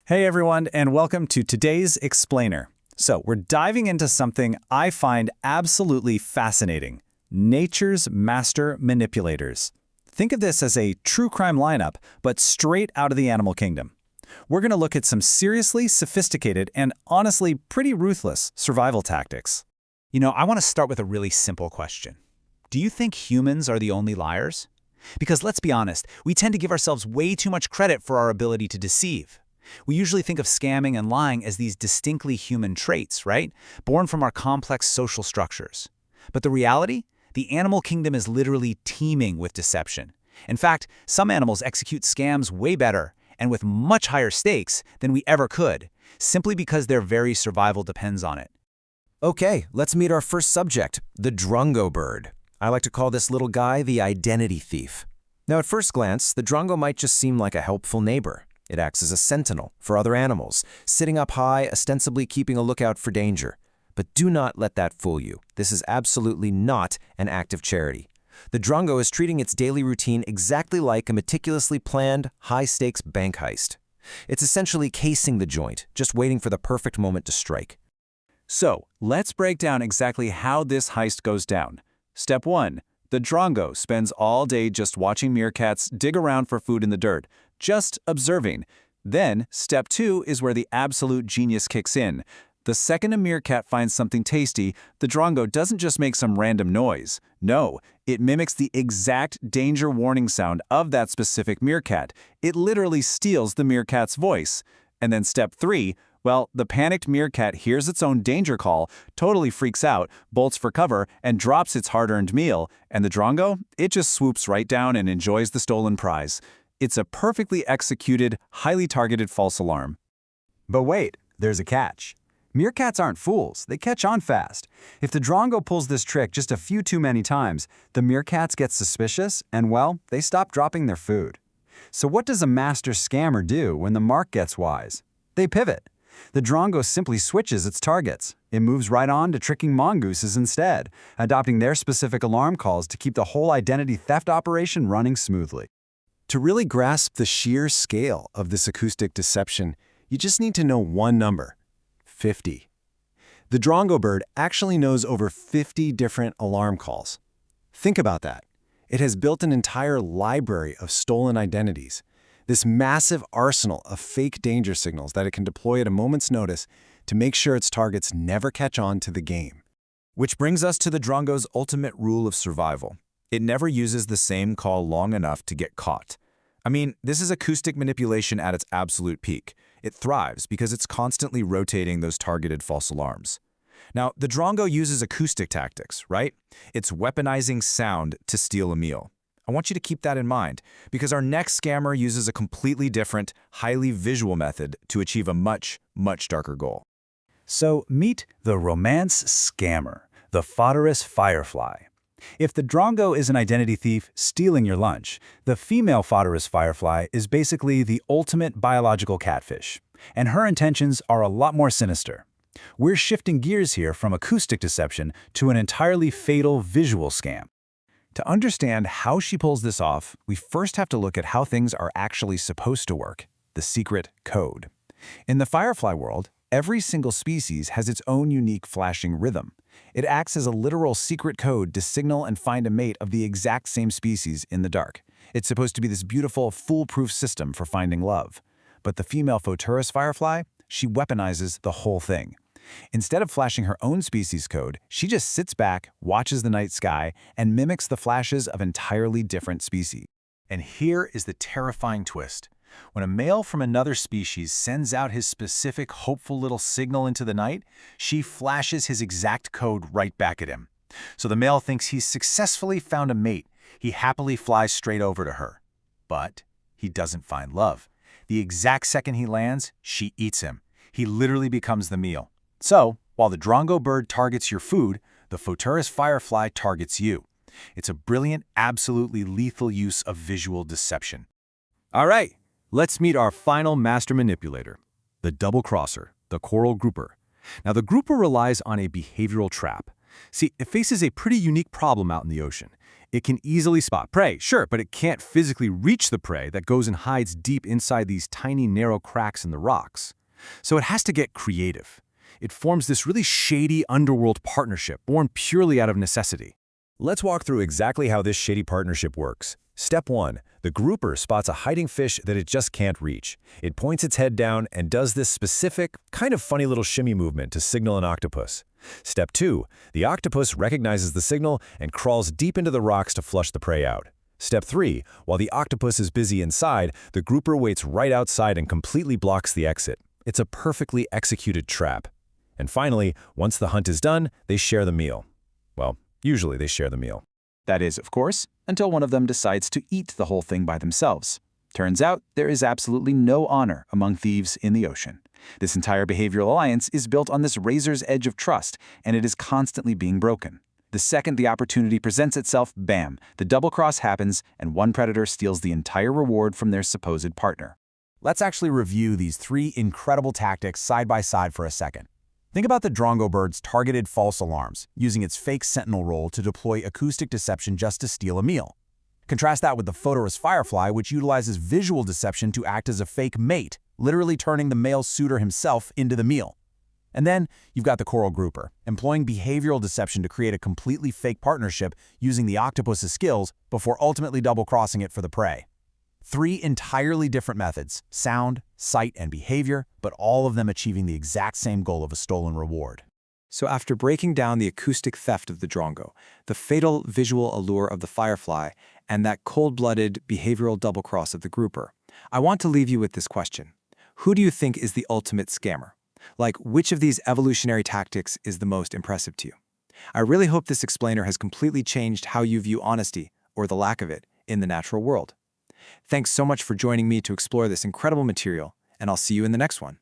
Hey everyone, and welcome to today's Explainer. So, we're diving into something I find absolutely fascinating: nature's master manipulators. Think of this as a true crime lineup, but straight out of the animal kingdom. We're going to look at some seriously sophisticated and honestly pretty ruthless survival tactics. I want to start with a really simple question. Do you think humans are the only liars? Because let's be honest, we tend to give ourselves way too much credit for our ability to deceive. We usually think of scamming and lying as these distinctly human traits, right? Born from our complex social structures. But the reality? The animal kingdom is literally teeming with deception. In fact, some animals execute scams way better and with much higher stakes than we ever could, simply because their very survival depends on it. Okay, let's meet our first subject, the drongo bird. I like to call this little guy the identity thief. Now, at first glance, the drongo might just seem like a helpful neighbor. It acts as a sentinel for other animals, sitting up high, ostensibly keeping a lookout for danger. But do not let that fool you. This is absolutely not an act of charity. The drongo is treating its daily routine exactly like a meticulously planned, high-stakes bank heist. It's essentially casing the joint, just waiting for the perfect moment to strike. So, let's break down exactly how this heist goes down. Step 1. The drongo spends all day just watching meerkats dig around for food in the dirt, just observing. Then, step 2 is where the absolute genius kicks in. The second a meerkat finds something tasty, the drongo doesn't just make some random noise. No, it mimics the exact danger warning sound of that specific meerkat. It literally steals the meerkat's voice. And then step 3, well, the panicked meerkat hears its own danger call, totally freaks out, bolts for cover, and drops its hard-earned meal. And the drongo? It just swoops right down and enjoys the stolen prize. It's a perfectly executed, highly targeted false alarm. But wait, there's a catch. Meerkats aren't fools. They catch on fast. If the drongo pulls this trick just a few too many times, the meerkats get suspicious and, well, they stop dropping their food. So what does a master scammer do when the mark gets wise? They pivot. The drongo simply switches its targets. It moves right on to tricking mongooses instead, adopting their specific alarm calls to keep the whole identity theft operation running smoothly. To really grasp the sheer scale of this acoustic deception, you just need to know one number: 50. The drongo bird actually knows over 50 different alarm calls. Think about that. It has built an entire library of stolen identities, this massive arsenal of fake danger signals that it can deploy at a moment's notice to make sure its targets never catch on to the game. Which brings us to the drongo's ultimate rule of survival. It never uses the same call long enough to get caught. I mean, this is acoustic manipulation at its absolute peak. It thrives because it's constantly rotating those targeted false alarms. Now, the drongo uses acoustic tactics, right? It's weaponizing sound to steal a meal. I want you to keep that in mind, because our next scammer uses a completely different, highly visual method to achieve a much, much darker goal. So, meet the romance scammer, the fodderous firefly. If the drongo is an identity thief stealing your lunch, the female fodderous firefly is basically the ultimate biological catfish, and her intentions are a lot more sinister. We're shifting gears here from acoustic deception to an entirely fatal visual scam. To understand how she pulls this off, we first have to look at how things are actually supposed to work: the secret code. In the firefly world, every single species has its own unique flashing rhythm. It acts as a literal secret code to signal and find a mate of the exact same species in the dark. It's supposed to be this beautiful, foolproof system for finding love. But the female photurus firefly, she weaponizes the whole thing. Instead of flashing her own species code, she just sits back, watches the night sky, and mimics the flashes of entirely different species. And here is the terrifying twist. When a male from another species sends out his specific hopeful little signal into the night, she flashes his exact code right back at him. So the male thinks he's successfully found a mate. He happily flies straight over to her. But he doesn't find love. The exact second he lands, she eats him. He literally becomes the meal. So, while the drongo bird targets your food, the photurus firefly targets you. It's a brilliant, absolutely lethal use of visual deception. All right, let's meet our final master manipulator, the double crosser, the coral grouper. Now, the grouper relies on a behavioral trap. See, it faces a pretty unique problem out in the ocean. It can easily spot prey, sure, but it can't physically reach the prey that goes and hides deep inside these tiny, narrow cracks in the rocks. So it has to get creative. It forms this really shady underworld partnership born purely out of necessity. Let's walk through exactly how this shady partnership works. Step 1. The grouper spots a hiding fish that it just can't reach. It points its head down and does this specific, kind of funny little shimmy movement to signal an octopus. Step 2. The octopus recognizes the signal and crawls deep into the rocks to flush the prey out. Step 3. While the octopus is busy inside, the grouper waits right outside and completely blocks the exit. It's a perfectly executed trap. And finally, once the hunt is done, they share the meal. Well, usually they share the meal. That is, of course, until one of them decides to eat the whole thing by themselves. Turns out there is absolutely no honor among thieves in the ocean. This entire behavioral alliance is built on this razor's edge of trust, and it is constantly being broken. The second the opportunity presents itself, bam, the double cross happens, and one predator steals the entire reward from their supposed partner. Let's actually review these 3 incredible tactics side by side for a second. Think about the drongo bird's targeted false alarms, using its fake sentinel role to deploy acoustic deception just to steal a meal. Contrast that with the photorous firefly, which utilizes visual deception to act as a fake mate, literally turning the male suitor himself into the meal. And then you've got the coral grouper, employing behavioral deception to create a completely fake partnership using the octopus's skills before ultimately double-crossing it for the prey. 3 entirely different methods, sound, sight, and behavior, but all of them achieving the exact same goal of a stolen reward. So after breaking down the acoustic theft of the drongo, the fatal visual allure of the firefly, and that cold-blooded behavioral double-cross of the grouper, I want to leave you with this question. Who do you think is the ultimate scammer? Like, which of these evolutionary tactics is the most impressive to you? I really hope this explainer has completely changed how you view honesty, or the lack of it, in the natural world. Thanks so much for joining me to explore this incredible material, and I'll see you in the next one.